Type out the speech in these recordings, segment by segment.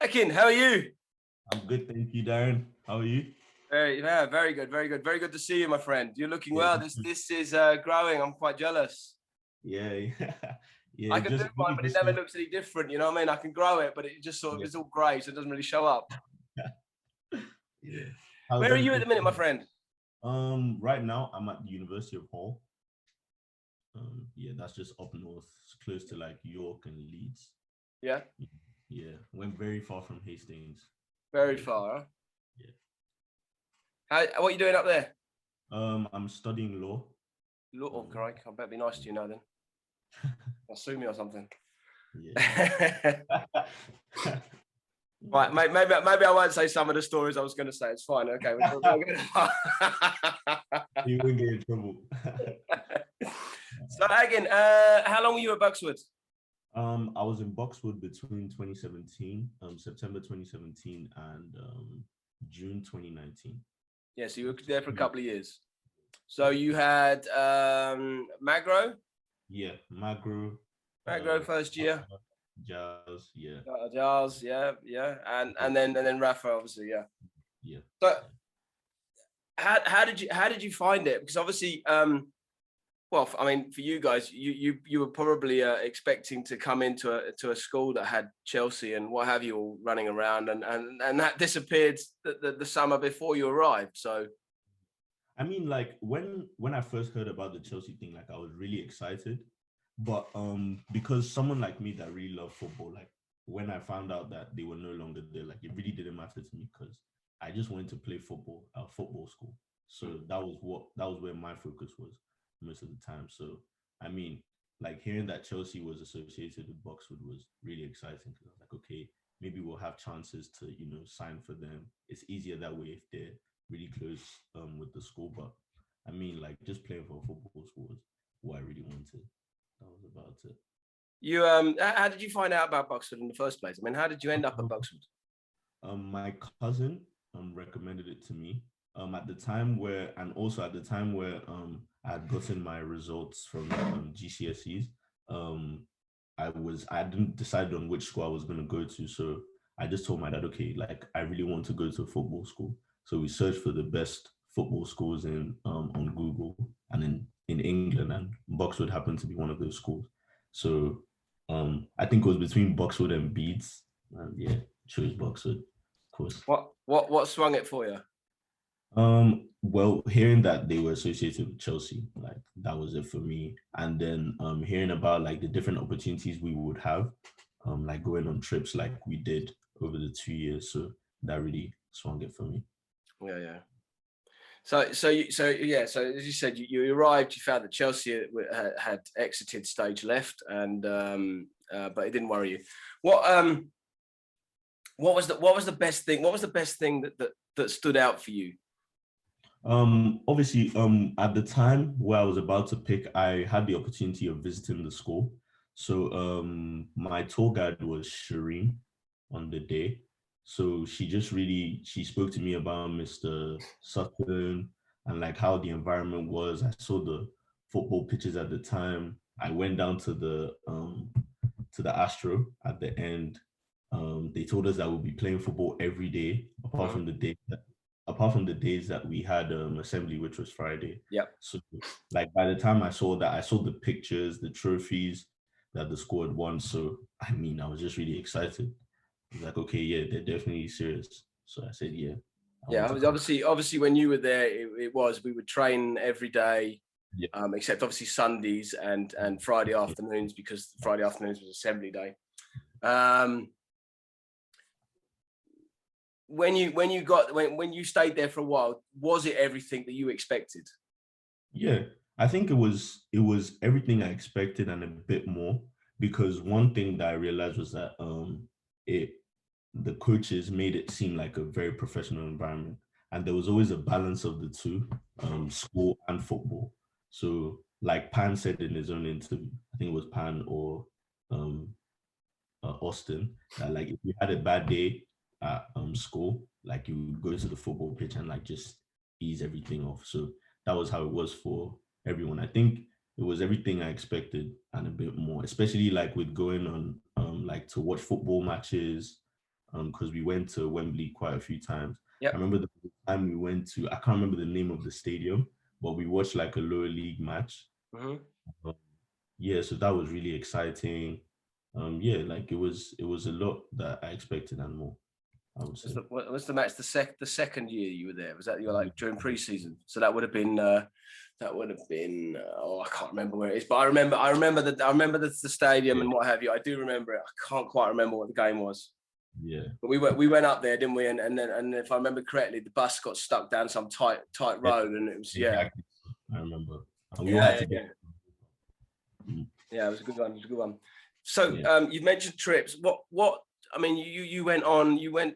Akin, how are you? I'm good, thank you, Darren. How are you? Very good, very good, very good to see you, my friend. You're looking Yeah, well. This is growing. I'm quite jealous. yeah, yeah. I Yeah, can do just mine, really but it just never looks any different. You know what I mean? I can grow it, but it just sort of yeah, is all grey, so it doesn't really show up. yeah. How's Where are you at everything the minute, my going? friend? Right now I'm at the University of Hull. Yeah, that's just up north, it's close to like York and Leeds. Yeah, Yeah, went very far from Hastings. very Very far. far. Huh? Yeah. What are you doing up there? I'm studying law. Look, oh, Um, crikey, I better be nice to you now then. I'll sue me or something. yeah. Right, maybe I won't say some of the stories I was going to say. It's fine. Okay, You won't get in trouble. So again, how long were you at Buckswood? I was in Buckswood between 2017, September 2017 and June 2019. Yeah, so you were there for a couple of years. So you had Magro Yeah, Magro, first year. Jazz, yeah, Giles, yeah, and then Rafa, obviously, yeah. yeah. So how did you find it? Because obviously, well, I mean, for you guys, you were probably expecting to come into a school that had Chelsea and what have you all running around, and that disappeared the summer before you arrived. So I mean, like when I first heard about the Chelsea thing, like I was really excited, but because someone like me that really loved football, like when I found out that they were no longer there, like it really didn't matter to me because I just wanted to play football at football school. So that was where my focus was most of the time. So I mean, like hearing that Chelsea was associated with Boxwood was really exciting because I was like, okay, maybe we'll have chances to sign for them. It's easier that way if they're really close with the school. But I mean, like just playing for a football school was what I really wanted. That was about it. you how did you find out about Buckswood in the first place? I mean, how did you end up at Buckswood? My cousin recommended it to me. At the time where, and also at the time where I had gotten my results from GCSEs. Um, I didn't decide on which school I was going to go to, so I just told my dad, okay, like I really want to go to a football school. So we searched for the best football schools in on Google and in England, and Boxwood happened to be one of those schools. So I think it was between Boxwood and Beeds, and yeah, chose Boxwood, of course. What swung it for you? Well, hearing that they were associated with Chelsea, like that was it for me. And then hearing about like the different opportunities we would have, like going on trips like we did over the 2 years. So that really swung it for me. Yeah. So as you said, you arrived. You found that Chelsea had exited stage left, and but it didn't worry you. What was the best thing? What was the best thing that stood out for you? Obviously, at the time where I was about to pick, I had the opportunity of visiting the school. So my tour guide was Shireen on the day. So she spoke to me about Mr. Sutton and like how the environment was. I saw the football pitches at the time. I went down to the Astro at the end. They told us that we'll be playing football every day, apart from the days that we had assembly, which was Friday. Yeah. So like by the time I saw that, I saw the pictures, the trophies that the school had won. So I mean, I was just really excited. I was like, okay, yeah, they're definitely serious. So I said, yeah. Yeah, obviously when you were there, we would train every day, Yeah. Except obviously Sundays and Friday afternoons, because Friday afternoons was assembly day. When you stayed there for a while, was it everything that you expected? Yeah, I think it was everything I expected and a bit more, because one thing that I realized was that it the coaches made it seem like a very professional environment, and there was always a balance of the two, school and football. So like Pan said in his own interview, I think it was Pan or um Austin, that like if you had a bad day at school, like you would go to the football pitch and like just ease everything off. So that was how it was for everyone. I think it was everything I expected and a bit more, especially like with going on like to watch football matches, because we went to Wembley quite a few times. Yep. I remember the time we went to, I can't remember the name of the stadium, but we watched like a lower league match. Mm-hmm. Yeah, so that was really exciting. Yeah, like it was a lot that I expected and more, I would say. What was the match? The second year you were there, was that like during pre-season? So that would have been oh, I can't remember where it is, but I remember the stadium and what have you. I do remember it. I can't quite remember what the game was. Yeah, but we went up there, didn't we? And if I remember correctly, the bus got stuck down some tight road, and it was exactly. I remember. And we all had to get. Yeah, it was a good one. It was a good one. So you've mentioned trips. What? I mean, you went on. You went.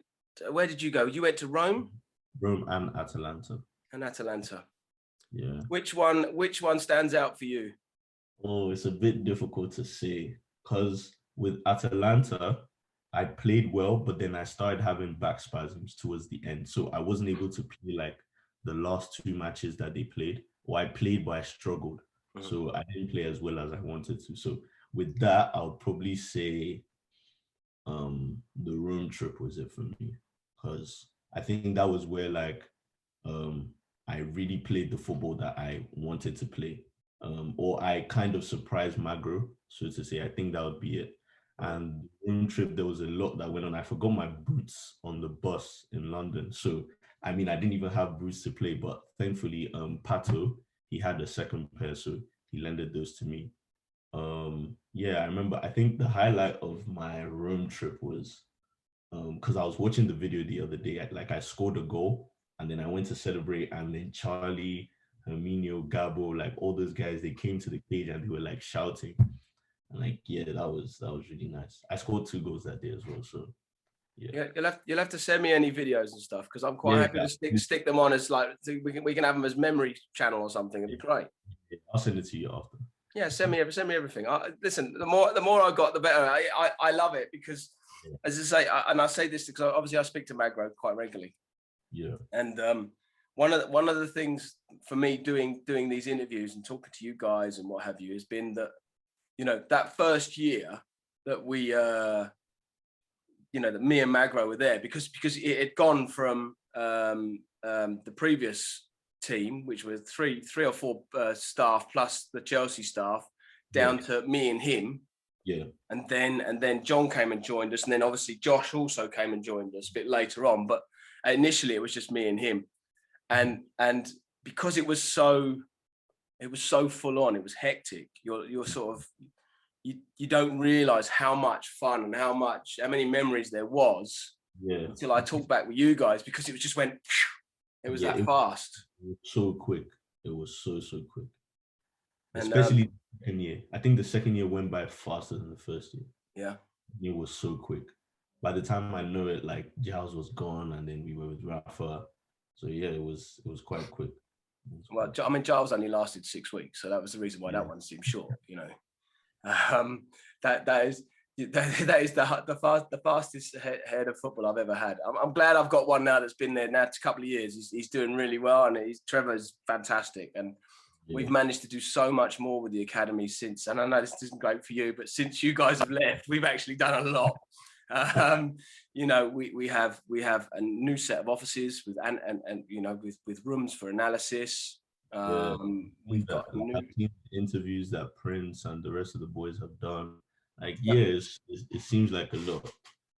Where did you go? You went to Rome. Rome and Atalanta. Yeah. Which one stands out for you? Oh, it's a bit difficult to say because with Atalanta, I played well, but then I started having back spasms towards the end. So I wasn't able to play like the last 2 matches that they played. Or I played, but I struggled. Mm-hmm. So I didn't play as well as I wanted to. So with that, I would probably say the Rome trip was it for me. Because I think that was where like I really played the football that I wanted to play. Or I kind of surprised Magro, so to say. I think that would be it. And the Rome trip, there was a lot that went on. I forgot my boots on the bus in London. So, I mean, I didn't even have boots to play, but thankfully, Pato, he had a second pair, so he lended those to me. Yeah, I remember, I think the highlight of my Rome trip was, because I was watching the video the other day, like I scored a goal, and then I went to celebrate, and then Charlie, Herminio, Gabo, like all those guys, they came to the cage and they were like shouting. Like, yeah, that was really nice. I scored 2 goals that day as well. So yeah, you'll have to send me any videos and stuff, because I'm quite happy to stick them on as like, so we can have them as memory channel or something. It'd be great. Yeah, I'll send it to you after. Yeah, send me everything. Listen, the more I got, the better. I love it because, as I say, and I say this because obviously I speak to Magro quite regularly. Yeah. And one of the things for me doing these interviews and talking to you guys and what have you has been that, you know, that first year that we, that me and Magro were there because it had gone from the previous team, which was three or four staff plus the Chelsea staff, down to me and him. Yeah. And then John came and joined us, and then obviously Josh also came and joined us a bit later on. But initially it was just me and him, and because it was so full on, it was hectic. You're sort of you don't realize how much fun and how many memories there was until I talk back with you guys, because it just went. It was that fast. It was so quick. It was so quick. Especially the second year. I think the second year went by faster than the first year. Yeah. It was so quick. By the time I know it, like Giles was gone, and then we were with Rafa. So yeah, it was quite quick. Well, I mean, Giles only lasted 6 weeks, so that was the reason why that one seemed short. You know, that is the fastest head of football I've ever had. I'm glad I've got one now that's been there now a couple of years. He's doing really well, and Trevor's fantastic, and we've managed to do so much more with the academy since. And I know this isn't great for you, but since you guys have left, we've actually done a lot. You know, we have a new set of offices with and you know with rooms for analysis. We've got interviews that Prince and the rest of the boys have done. Like, it seems like a lot.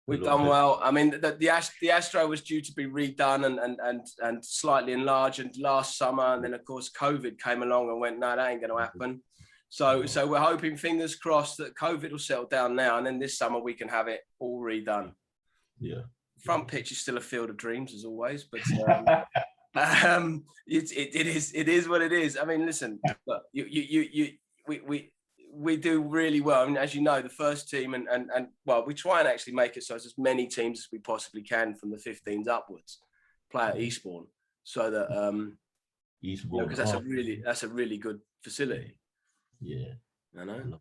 We've done well. I mean, the Astro was due to be redone and slightly enlarged last summer, and then of course COVID came along and went, no, that ain't going to happen. So we're hoping, fingers crossed, that COVID will settle down now, and then this summer we can have it all redone. Yeah. Front pitch is still a field of dreams as always, but it is what it is. I mean, listen, look, we do really well. I mean, as you know, the first team and well, we try and actually make it so as many teams as we possibly can from the 15s upwards play at Eastbourne, so that Eastbourne, because that's a really good facility. Yeah, I know.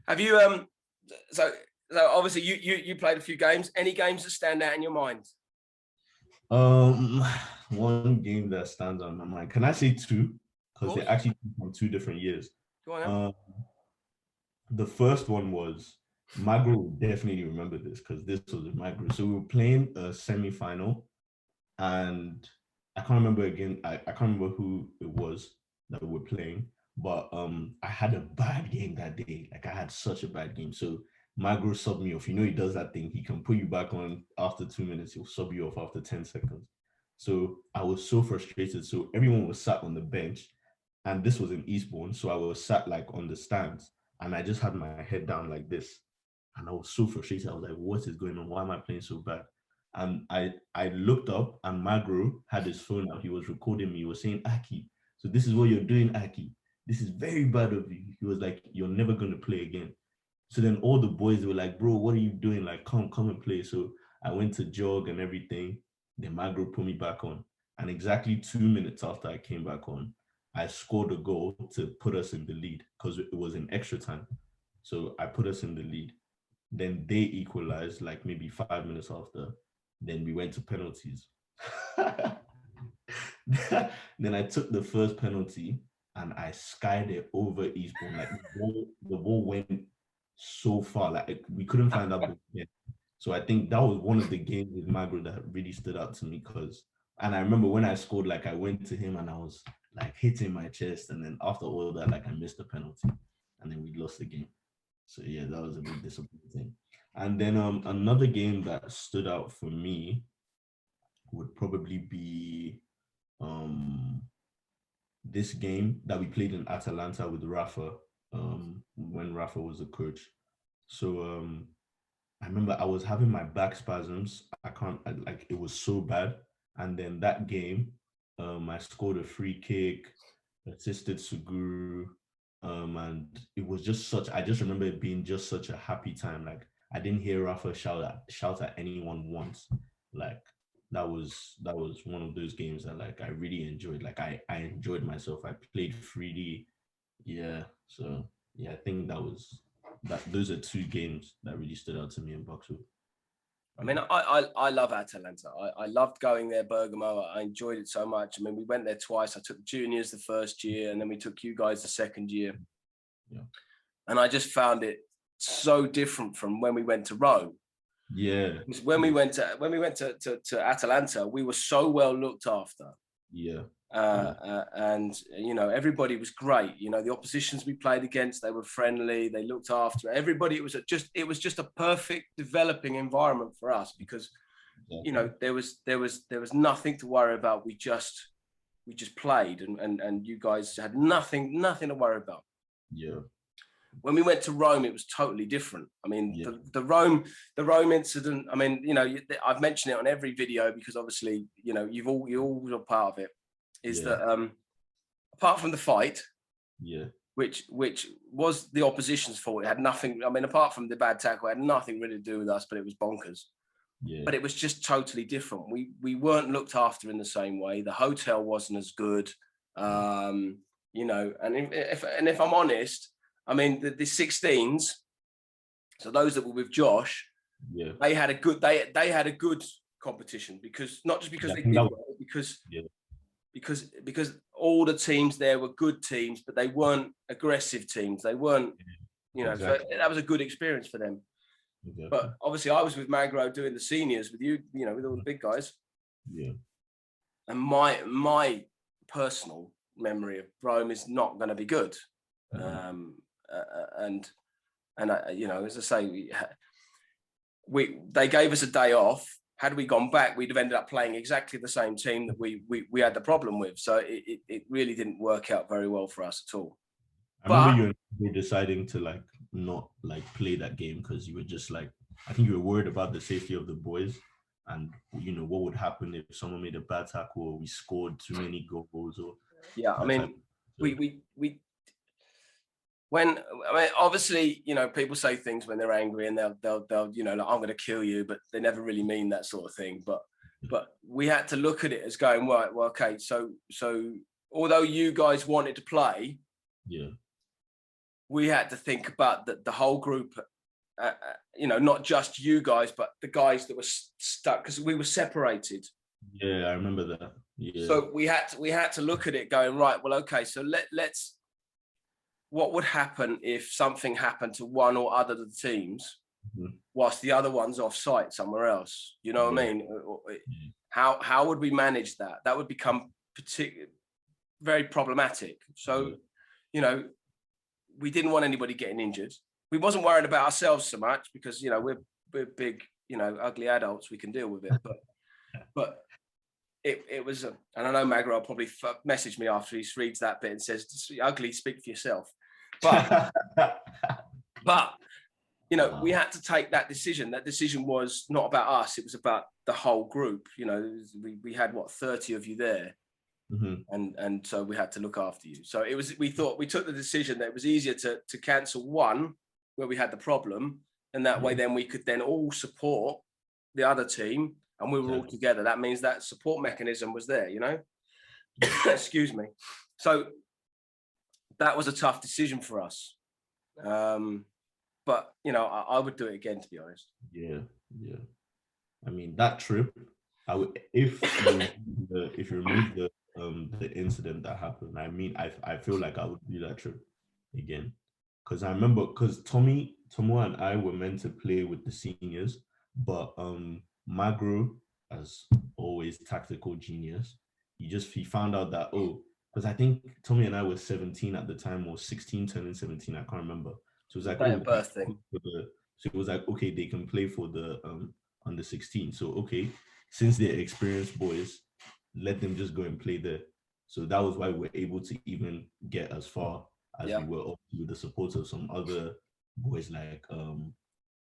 Have you so obviously you played a few games. Any games that stand out in your mind? One game that stands out in my mind. Can I say 2? Because they're actually from 2 different years. Go on. The first one was Magro will definitely remember this because this was in Magro. So we were playing a semi-final, and I can't remember again. I can't remember who it was that we were playing, but I had a bad game that day. Like I had such a bad game. So Magro subbed me off. You know he does that thing. He can put you back on after 2 minutes. He'll sub you off after 10 seconds. So I was so frustrated. So everyone was sat on the bench, and this was in Eastbourne. So I was sat like on the stands, and I just had my head down like this. And I was so frustrated. I was like, what is going on? Why am I playing so bad? And I looked up, and Magro had his phone out. He was recording me. He was saying, Aki, so this is what you're doing, Aki. This is very bad of you. He was like, you're never going to play again. So then all the boys were like, bro, what are you doing? Like, come and play. So I went to jog and everything. Then Magro put me back on. And exactly 2 minutes after I came back on, I scored a goal to put us in the lead because it was in extra time. So I put us in the lead. Then they equalized like maybe 5 minutes after. Then we went to penalties. Then I took the first penalty and I skied it over Eastbourne. Like the ball went so far, like we couldn't find out the net. So I think that was one of the games with Magro that really stood out to me and I remember when I scored, like I went to him and I was like hitting my chest, and then after all that, like I missed the penalty, and then we lost the game. So yeah, that was a bit disappointing. And then another game that stood out for me would probably be this game that we played in Atalanta with Rafa when Rafa was a coach. So I remember I was having my back spasms. Like it was so bad. And then that game, I scored a free kick, assisted Suguru, and it was just I just remember it being just such a happy time. Like I didn't hear Rafa shout at anyone once. Like that was one of those games that like I really enjoyed. Like I enjoyed myself. I played freely. Yeah. So yeah, I think those are two games that really stood out to me in Buckswood. I mean, I love Atalanta. I loved going there, Bergamo. I enjoyed it so much. I mean, we went there twice. I took the juniors the first year, and then we took you guys the second year. Yeah. And I just found it so different from when we went to Rome. Yeah. Because when we went to Atalanta, we were so well looked after. Yeah. And you know, everybody was great. You know, the oppositions we played against, they were friendly, they looked after everybody. It was just a perfect developing environment for us because you know there was nothing to worry about. We just played, and you guys had nothing to worry about. Yeah. When we went to Rome, it was totally different. I mean, yeah. the Rome incident. I mean, you know, I've mentioned it on every video because obviously, you know, you all were part of it. Is that apart from the fight, which was the opposition's fault, it had nothing. I mean, apart from the bad tackle, it had nothing really to do with us, but it was bonkers. Yeah. But it was just totally different. We weren't looked after in the same way. The hotel wasn't as good, you know. And if I'm honest, I mean the 16s. So those that were with Josh, they had a good they had a good competition because not just because they did well, because all the teams there were good teams, but they weren't aggressive teams. They weren't, you know, exactly. So that was a good experience for them. Exactly. But obviously I was with Magro doing the seniors with you, you know, with all the big guys. Yeah. And my personal memory of Rome is not going to be good. Mm-hmm. And you know, as I say, they gave us a day off. Had we gone back, we'd have ended up playing exactly the same team that we had the problem with. So it really didn't work out very well for us at all. I remember you were deciding to like not like play that game because you were just like, I think you were worried about the safety of the boys and you know what would happen if someone made a bad tackle or we scored too many goals or I mean when obviously, you know, people say things when they're angry and they'll you know, like, I'm going to kill you, but they never really mean that sort of thing. But we had to look at it as going, right, well, okay, so although you guys wanted to play, we had to think about the whole group, you know, not just you guys, but the guys that were stuck because we were separated. Yeah, I remember that. Yeah. So we had to look at it going, right, well, okay, so let's what would happen if something happened to one or other of the teams? whilst the other one's off site somewhere else. You know what I mean? How would we manage that? That would become very problematic. So, you know, we didn't want anybody getting injured. We wasn't worried about ourselves so much because, you know, we're big, you know, ugly adults. We can deal with it. But it was, and I know Magro will probably message me after he reads that bit and says, "Ugly, speak for yourself." But you know, we had to take that decision. That decision was not about us; it was about the whole group. You know, we had 30 of you there, and so we had to look after you. So it was. We took the decision that it was easier to cancel one where we had the problem, and that way then we could then all support the other team. And we were all together. That means that support mechanism was there, you know? Excuse me. So that was a tough decision for us. But, you know, I would do it again, to be honest. Yeah. I mean, that trip, I would, if you remove the incident that happened, I mean, I feel like I would do that trip again. Because I remember, Tomo and I were meant to play with the seniors, but Magro, as always, tactical genius. He found out that, because I think Tommy and I were 17 at the time, or 16 turning 17, I can't remember. So it was like, birth thing. So it was like, okay, they can play for the under 16. So okay, since they're experienced boys, let them just go and play there. So that was why we were able to even get as far as we were, with the support of some other boys like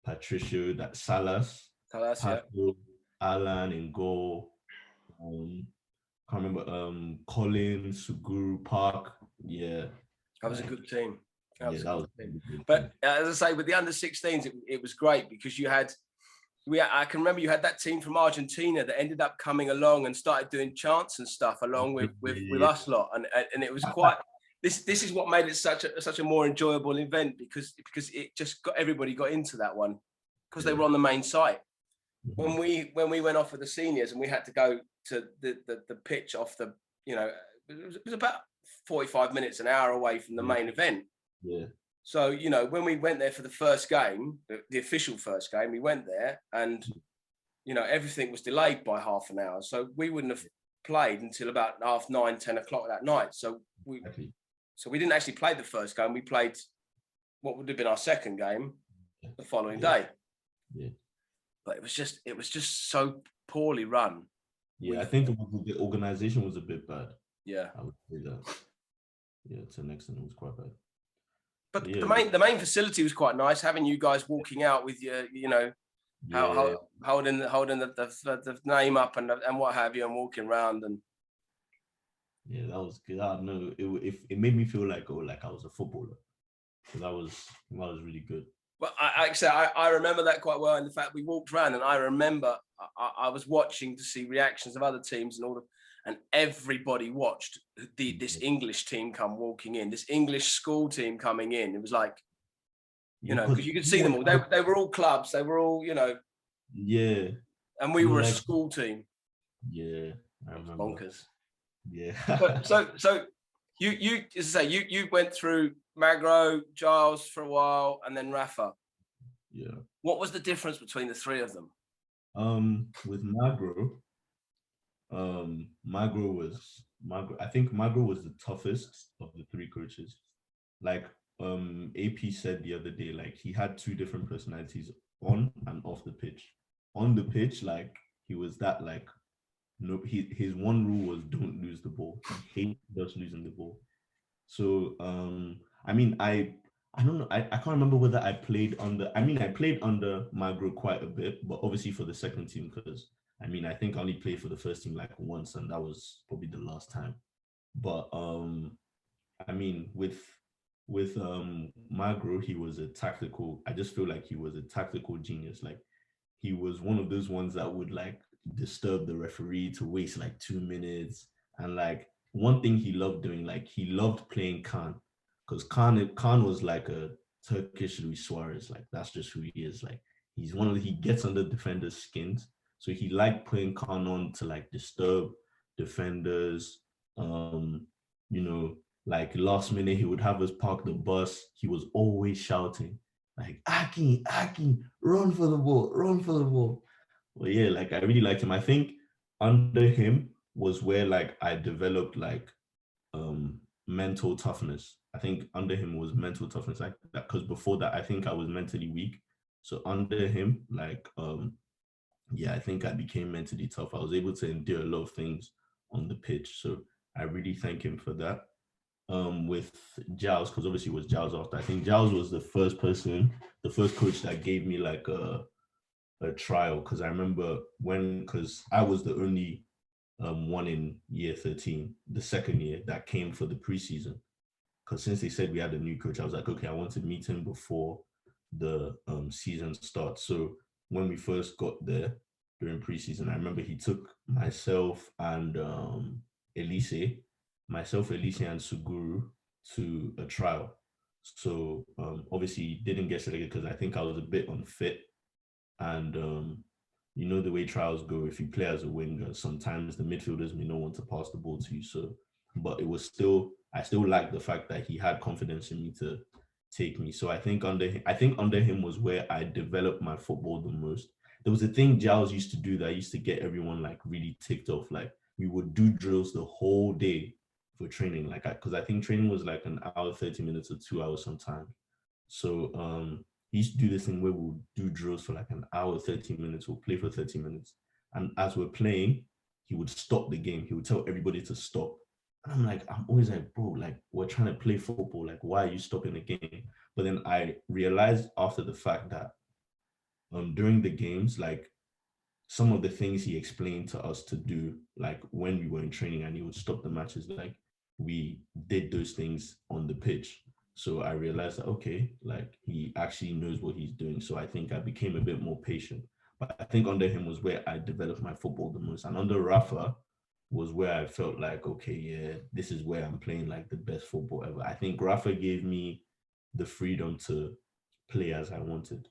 Patricio, that Salas, Pato, Alan in goal. Can't remember. Colin, Suguru, Park. Yeah, that was a good team. That was a good team. But as I say, with the under 16s, it was great because I can remember you had that team from Argentina that ended up coming along and started doing chants and stuff along with us lot, and it was quite. This is what made it such a more enjoyable event because it just everybody got into that one because they were on the main site. When we went off with the seniors and we had to go to the pitch off the, you know, it was about 45 minutes, an hour away from the main event. Yeah. So, you know, when we went there for the first game, the official first game, we went there and, you know, everything was delayed by half an hour. So we wouldn't have played until about 9:30, 10 o'clock that night. So we didn't actually play the first game. We played what would have been our second game the following day. Yeah. But it was just so poorly run. Yeah, I think the organization was a bit bad. Yeah, I would say that. Yeah, to an extent, it was quite bad. But the main facility was quite nice. Having you guys walking out with your, you know, holding the name up and what have you, and walking around and. Yeah, that was good. I don't know. It made me feel like I was a footballer. So that was really good. Well, I remember that quite well. And the fact we walked around, and I remember I was watching to see reactions of other teams and everybody watched this English team come walking in, this English school team coming in. It was like, you know, because you could see them all. They were all clubs. They were all, you know. Yeah. And we were a school team. Yeah, I remember. Bonkers. Yeah. so you as I say, you went through Magro, Giles for a while, and then Rafa. Yeah. What was the difference between the three of them? With Magro, I think Magro was the toughest of the three coaches. Like AP said the other day, like he had two different personalities on and off the pitch. On the pitch, like he was that like, no, his one rule was don't lose the ball. He hated just losing the ball. So I mean, I don't know. I can't remember whether I played under. I mean, I played under Magro quite a bit, but obviously for the second team, because I mean, I think I only played for the first team like once, and that was probably the last time. But I mean, with Magro, he was a tactical. I just feel like he was a tactical genius. Like he was one of those ones that would like disturb the referee to waste like 2 minutes. And like one thing he loved doing, like he loved playing Khan, because Khan was like a Turkish Luis Suarez. Like that's just who he is. Like he gets under defenders' skins. So he liked putting Khan on to like disturb defenders. You know, like last minute he would have us park the bus. He was always shouting. like Akin, run for the ball, run for the ball. Well, yeah, like I really liked him. I think under him was where like I developed like mental toughness. I think under him was mental toughness, like that, because before that I think I was mentally weak. So under him, like yeah, I think I became mentally tough. I was able to endure a lot of things on the pitch. So I really thank him for that. With Giles, because obviously it was Giles after. I think Giles was the first person, the first coach that gave me like a trial. Because I remember because I was the only one in year 13, the second year that came for the preseason. Because since they said we had a new coach, I was like, okay, I want to meet him before the season starts. So when we first got there during preseason, I remember he took Elise, Elise, and Suguru to a trial. So obviously didn't get selected because I think I was a bit unfit. And you know the way trials go, if you play as a winger, sometimes the midfielders may not want to pass the ball to you. So, but it was still, I still liked the fact that he had confidence in me to take me. So I think under him was where I developed my football the most. There was a thing Giles used to do that used to get everyone like really ticked off. Like we would do drills the whole day for training, like because I think training was like an hour, 30 minutes or 2 hours sometimes. So he used to do this thing where we'll do drills for like an hour, 30 minutes, we'll play for 30 minutes. And as we're playing, he would stop the game. He would tell everybody to stop. And I'm always like, bro, like we're trying to play football. Like, why are you stopping the game? But then I realized after the fact that during the games, like some of the things he explained to us to do, like when we were in training and he would stop the matches, like we did those things on the pitch. So I realized that, okay, like he actually knows what he's doing. So I think I became a bit more patient. But I think under him was where I developed my football the most. And under Rafa was where I felt like, okay, yeah, this is where I'm playing like the best football ever. I think Rafa gave me the freedom to play as I wanted.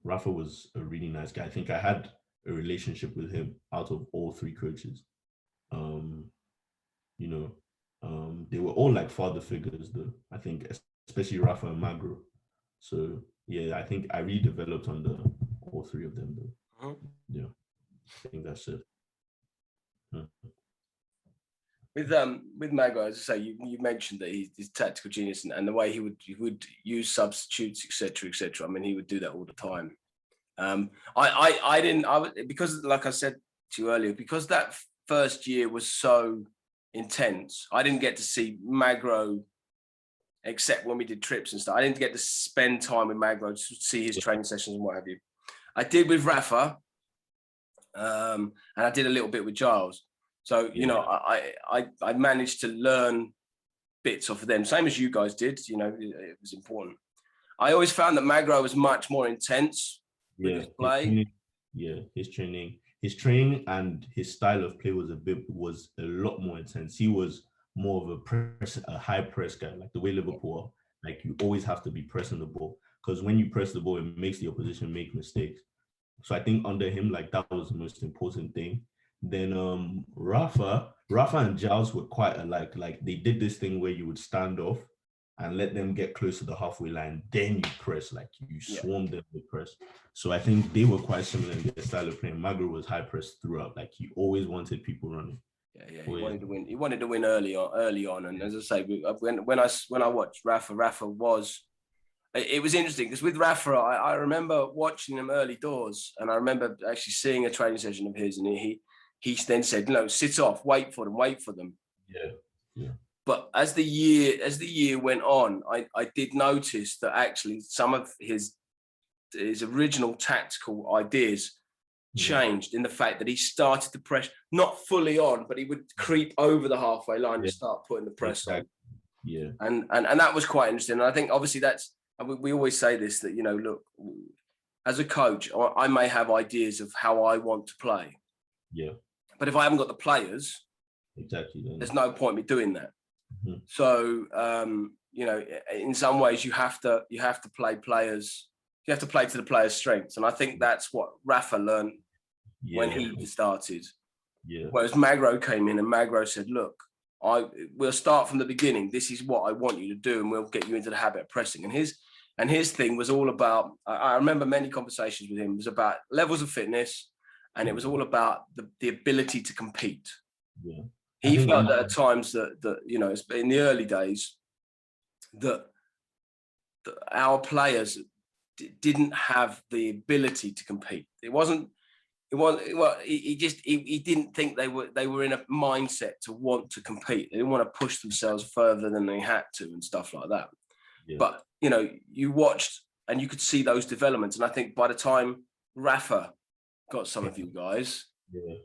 Rafa was a really nice guy. I think I had a relationship with him out of all three coaches. Um, you know, they were all like father figures, though. I think, especially Rafa and Magro. So yeah, I think I really developed under all three of them, though. Mhm. Yeah, I think that's it. With Mago, as I say, you mentioned that he's tactical genius and the way he would use substitutes, etc., etc. I mean, he would do that all the time. I didn't because, like I said to you earlier, because that first year was so intense. I didn't get to see Magro except when we did trips and stuff. I didn't get to spend time with Magro to see his training sessions and what have you. I did with Rafa, and I did a little bit with Giles. So you know, I managed to learn bits off of them, same as you guys did. You know, it was important. I always found that Magro was much more intense with his play. His training and his style of play was a lot more intense. He was more of a high press guy, like the way Liverpool are. Like you always have to be pressing the ball because when you press the ball, it makes the opposition make mistakes. So I think under him, like that was the most important thing. Then Rafa and Giles were quite alike. Like they did this thing where you would stand off and let them get close to the halfway line, then you press, like you swarm them with press. So I think they were quite similar in their style of playing. Magro was high press throughout, like he always wanted people running. Yeah, he wanted to win. He wanted to win early on. And as I say, when I watched Rafa was. It was interesting because with Rafa, I remember watching him early doors, and I remember actually seeing a training session of his, and he then said, "No, sit off, wait for them." Yeah. But as the year went on, I did notice that actually some of his original tactical ideas changed in the fact that he started to press not fully on, but he would creep over the halfway line and start putting the press on. Yeah, and that was quite interesting. And I think obviously that's. We always say this, that, you know, look, as a coach, I may have ideas of how I want to play. Yeah. But if I haven't got the players, exactly, there's no point in me doing that. Mm-hmm. So, you know, in some ways you have to play players. You have to play to the players' strengths. And I think that's what Rafa learned when he started. Yeah. Whereas Magro came in and Magro said, look, we'll start from the beginning. This is what I want you to do, and we'll get you into the habit of pressing. And And his thing was all about, I remember many conversations with him, it was about levels of fitness, and it was all about the ability to compete. Yeah. He felt that at times that you know, in the early days, that our players didn't have the ability to compete. He didn't think they were in a mindset to want to compete. They didn't want to push themselves further than they had to and stuff like that. Yeah. But you know, you watched and you could see those developments. And I think by the time Rafa got some of you guys, yeah,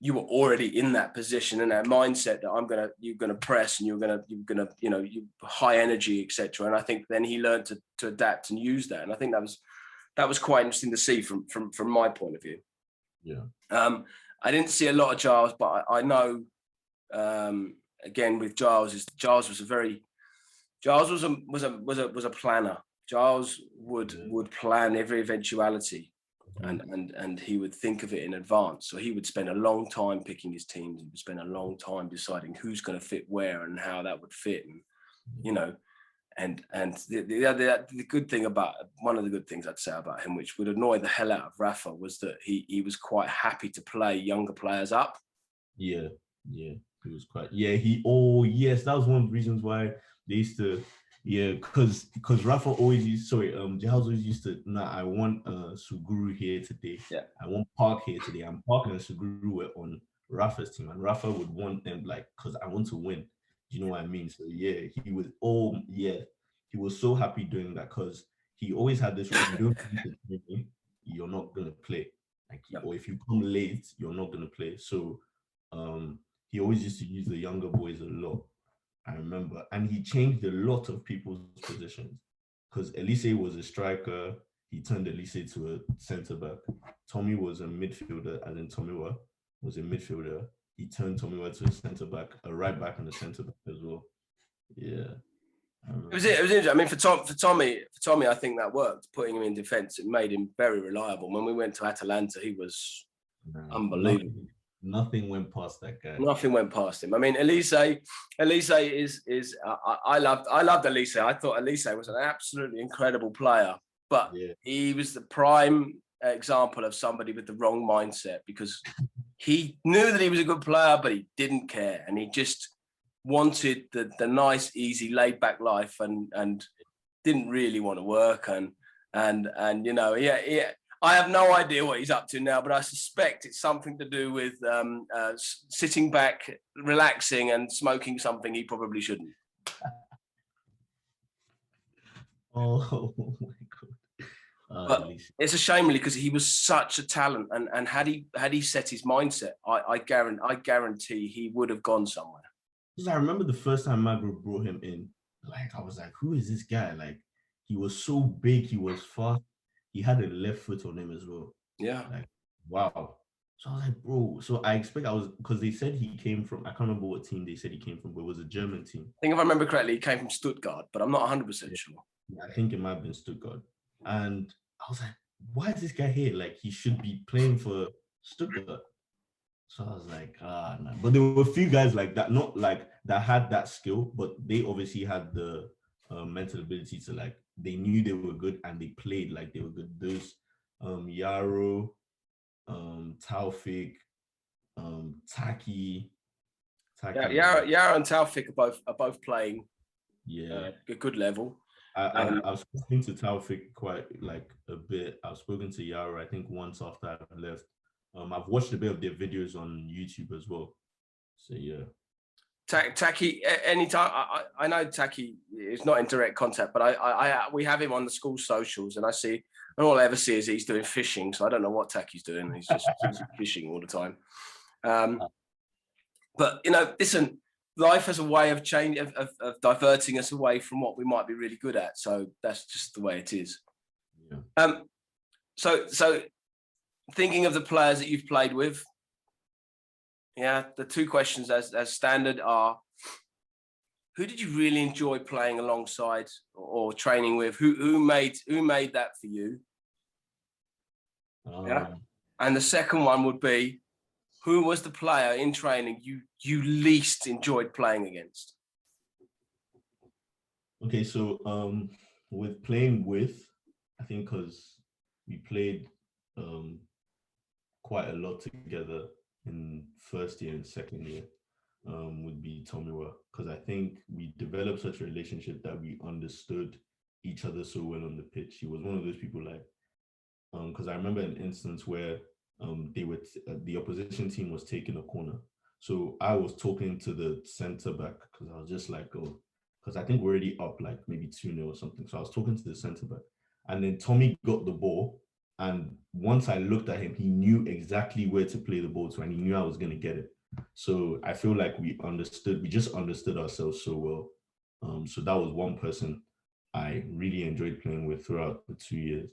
you were already in that position and that mindset that you're gonna press and you're gonna you know, you high energy, etc. And I think then he learned to adapt and use that. And I think that was quite interesting to see from my point of view. Yeah. I didn't see a lot of Giles, but I know again with Giles was a planner. Giles would plan every eventuality, and he would think of it in advance. So he would spend a long time picking his teams. He would spend a long time deciding who's going to fit where and how that would fit, and you know. And the good thing about, one of the good things I'd say about him, which would annoy the hell out of Rafa, was that he was quite happy to play younger players up. Yeah, he was quite. Yeah, yes, that was one of the reasons why they used to. Yeah, because Rafa always used. Giles always used to. Nah, I want Suguru here today. Yeah, I want Park here today. And Park and Suguru were on Rafa's team, and Rafa would want them because I want to win. You know what I mean? So yeah, he was so happy doing that because he always had this rule: you don't come to training, you're not gonna play. Or if you come late, you're not gonna play. So he always used to use the younger boys a lot. I remember, and he changed a lot of people's positions because Elise was a striker. He turned Elise to a centre back. Tommy was a midfielder, and then Tomiwa was a midfielder. He turned Tomiwa to a centre back, a right back, and a centre back as well. Yeah, it was interesting. I mean, for Tommy, I think that worked. Putting him in defence, it made him very reliable. When we went to Atalanta, he was unbelievable. Nothing went past that guy. Nothing went past him. I mean, Elise is. I loved Elise. I thought Elise was an absolutely incredible player, but he was the prime example of somebody with the wrong mindset, because he knew that he was a good player, but he didn't care, and he just wanted the nice, easy, laid back life, and didn't really want to work, and you know, I have no idea what he's up to now, but I suspect it's something to do with sitting back, relaxing, and smoking something he probably shouldn't. Oh my God. But it's a shame, really, because he was such a talent, and had he set his mindset, I guarantee he would have gone somewhere. Because I remember the first time Magro brought him in, I was like, who is this guy? He was so big, he was fast, he had a left foot on him as well. Yeah. Wow. So I was like, bro. So I expect because they said he came from, I can't remember what team they said he came from, but it was a German team. I think if I remember correctly, he came from Stuttgart, but I'm not 100% sure. Yeah, I think it might have been Stuttgart. And I was like, why is this guy here? He should be playing for Stuttgart. So I was like, no. But there were a few guys like that, not that had that skill, but they obviously had the mental ability to they knew they were good and they played like they were good. Those Yaro, Taufik, Taki. Yaro and Taufik are both playing a good level. I've spoken to Taufik quite a bit. I've spoken to Yaro, I think, once after I've left. I've watched a bit of their videos on YouTube as well. So yeah. Taki, anytime. I know Taki is not in direct contact, but we have him on the school socials, and all I ever see is he's doing fishing. So I don't know what Taki's doing. He's just fishing all the time. But you know, listen, life has a way of diverting us away from what we might be really good at. So that's just the way it is. Yeah. So thinking of the players that you've played with. Yeah, the two questions as standard are: who did you really enjoy playing alongside or training with? Who made that for you? Yeah. And the second one would be: who was the player in training you least enjoyed playing against? Okay, so with playing with, I think because we played quite a lot together in first year and second year, would be Tomiwa, because I think we developed such a relationship that we understood each other so well on the pitch. He was one of those people like, because I remember an instance where the opposition team was taking a corner. So I was talking to the center back because I was just like, oh, because I think we're already up like maybe 2-0 or something. So I was talking to the center back. And then Tommy got the ball. And once I looked at him, he knew exactly where to play the ball to, and he knew I was going to get it. So I feel like we just understood ourselves so well. So that was one person I really enjoyed playing with throughout the 2 years.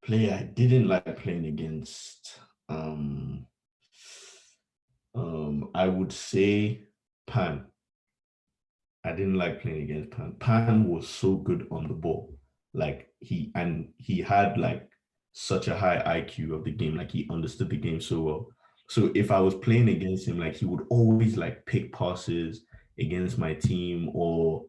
Player I didn't like playing against. I would say Pan. I didn't like playing against Pan. Pan was so good on the ball. Like he had like such a high IQ of the game. Like he understood the game so well. So if I was playing against him, like he would always like pick passes against my team, or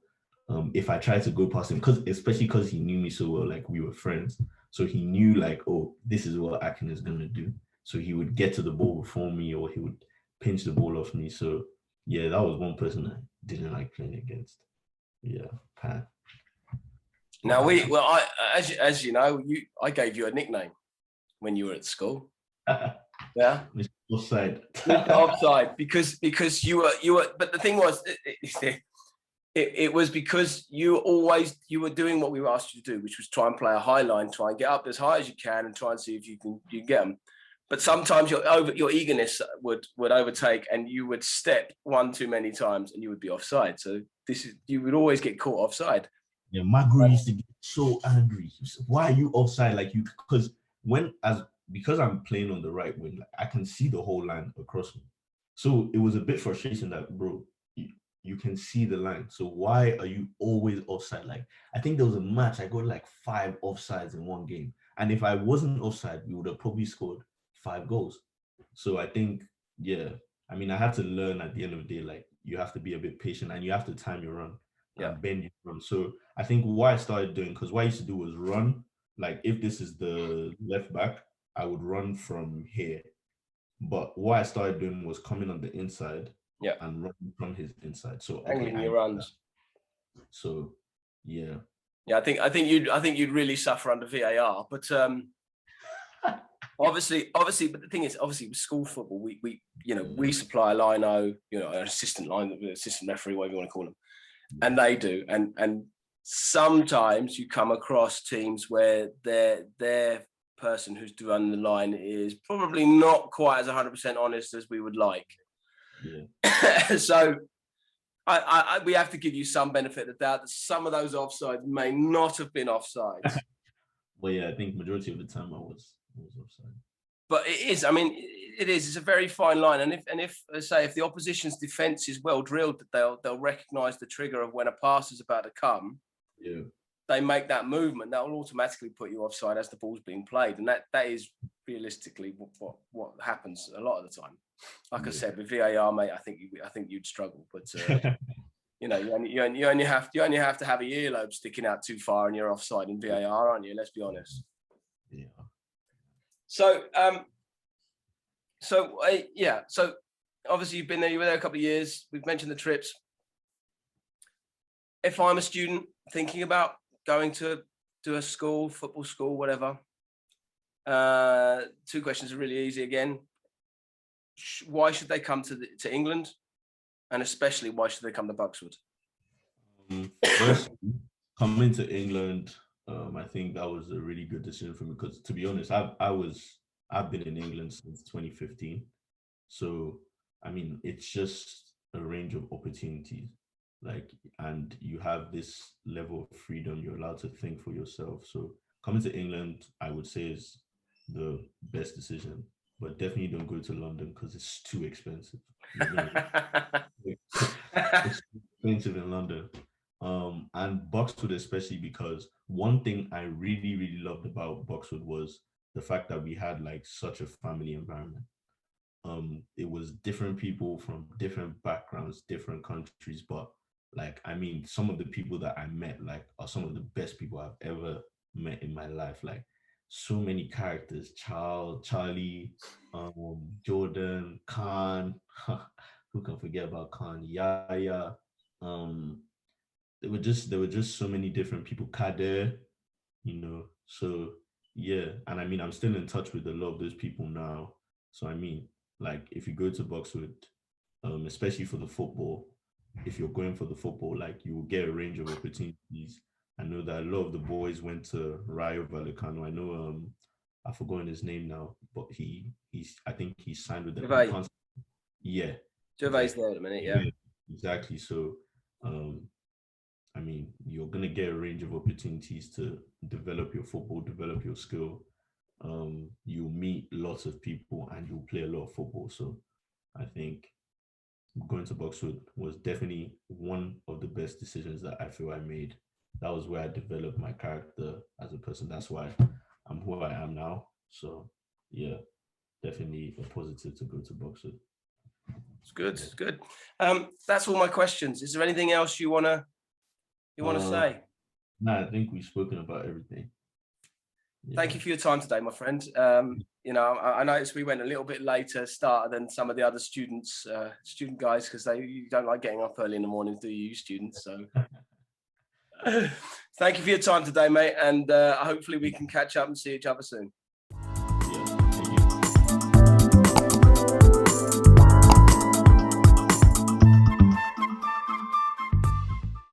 if I tried to go past him, especially because he knew me so well, like we were friends. So he knew like, oh, this is what Akin is gonna do. So he would get to the ball before me, or he would pinch the ball off me. So yeah, that was one person I didn't like playing against. Yeah, Pat. Now as you know, I gave you a nickname when you were at school. Yeah, Mr. Offside. Mr. Offside, because you were. But the thing was, it was because you were doing what we asked you to do, which was try and play a high line, try and get up as high as you can, and try and see if you can get them. But sometimes your eagerness would overtake, and you would step one too many times, and you would be offside. So you would always get caught offside. Yeah, Magro used to get so angry. He said, "Why are you offside?" Like you, because I'm playing on the right wing, like I can see the whole line across me. So it was a bit frustrating that, bro, you can see the line. So why are you always offside? Like I think there was a match I got like 5 offsides in one game, and if I wasn't offside, we would have probably scored 5 goals. So I think, yeah, I mean, I had to learn at the end of the day, like you have to be a bit patient and you have to time your run and bend your run. So I think what I started doing, because what I used to do was run, like if this is the left back, I would run from here. But what I started doing was coming on the inside and running from his inside. So angling your runs. So yeah. Yeah, I think you'd really suffer under VAR, but obviously, but the thing is, obviously, with school football, we supply a lino, an assistant referee, whatever you want to call them, and they do, and sometimes you come across teams where their person who's doing the line is probably not quite as 100% honest as we would like. Yeah. So we have to give you some benefit of the doubt that some of those offsides may not have been offsides. Well, yeah, I think majority of the time I was offside. But it is. I mean, it is. It's a very fine line. And if the opposition's defense is well drilled, they'll recognise the trigger of when a pass is about to come. Yeah. They make that movement. That will automatically put you offside as the ball's being played, and that is realistically what happens a lot of the time. Like I said, with VAR, mate, I think you'd struggle. But you only have to have a earlobe sticking out too far, and you're offside in VAR, aren't you? Let's be honest. Yeah. So, so obviously you were there a couple of years. We've mentioned the trips. If I'm a student thinking about going to a school, football school, whatever, 2 questions are really easy again. Why should they come to England? And especially, why should they come to Buckswood? First, coming to England, I think that was a really good decision for me because, to be honest, I've been in England since 2015. So, I mean, it's just a range of opportunities. Like, and you have this level of freedom. You're allowed to think for yourself. So, coming to England, I would say is the best decision. But definitely don't go to London because it's too expensive. It's expensive in London. And Buckswood, especially because one thing I really, really loved about Buckswood was the fact that we had like such a family environment. It was different people from different backgrounds, different countries, but Like, I mean, some of the people that I met, like, are some of the best people I've ever met in my life. Like, so many characters: Charlie, Jordan, Khan. Who can forget about Khan? Yaya. Um, there were just so many different people. Kader, So yeah, and I mean, I'm still in touch with a lot of those people now. So I mean, like, if you go to Buckswood, especially for the football, if you're going for the football, like, you will get a range of opportunities. I know that a lot of the boys went to Rayo Vallecano. I know, I've forgotten his name now, but he's I think he signed with them. I Gervais. can't. Yeah, Gervais exactly. there at the minute, yeah. Yeah, exactly. So, um, I mean, you're gonna get a range of opportunities to develop your football, develop your skill. You'll meet lots of people and you'll play a lot of football. So I think going to Buckswood was definitely one of the best decisions that I feel I made. That was where I developed my character as a person. That's why I'm who I am now. So yeah, definitely a positive to go to Buckswood. It's good. It's good. That's all my questions. Is there anything else you wanna say? No, I think we've spoken about everything. Thank you for your time today, my friend. I noticed we went a little bit later started than some of the other student guys, because you don't like getting up early in the morning, do you, students? So thank you for your time today, mate. And hopefully we can catch up and see each other soon.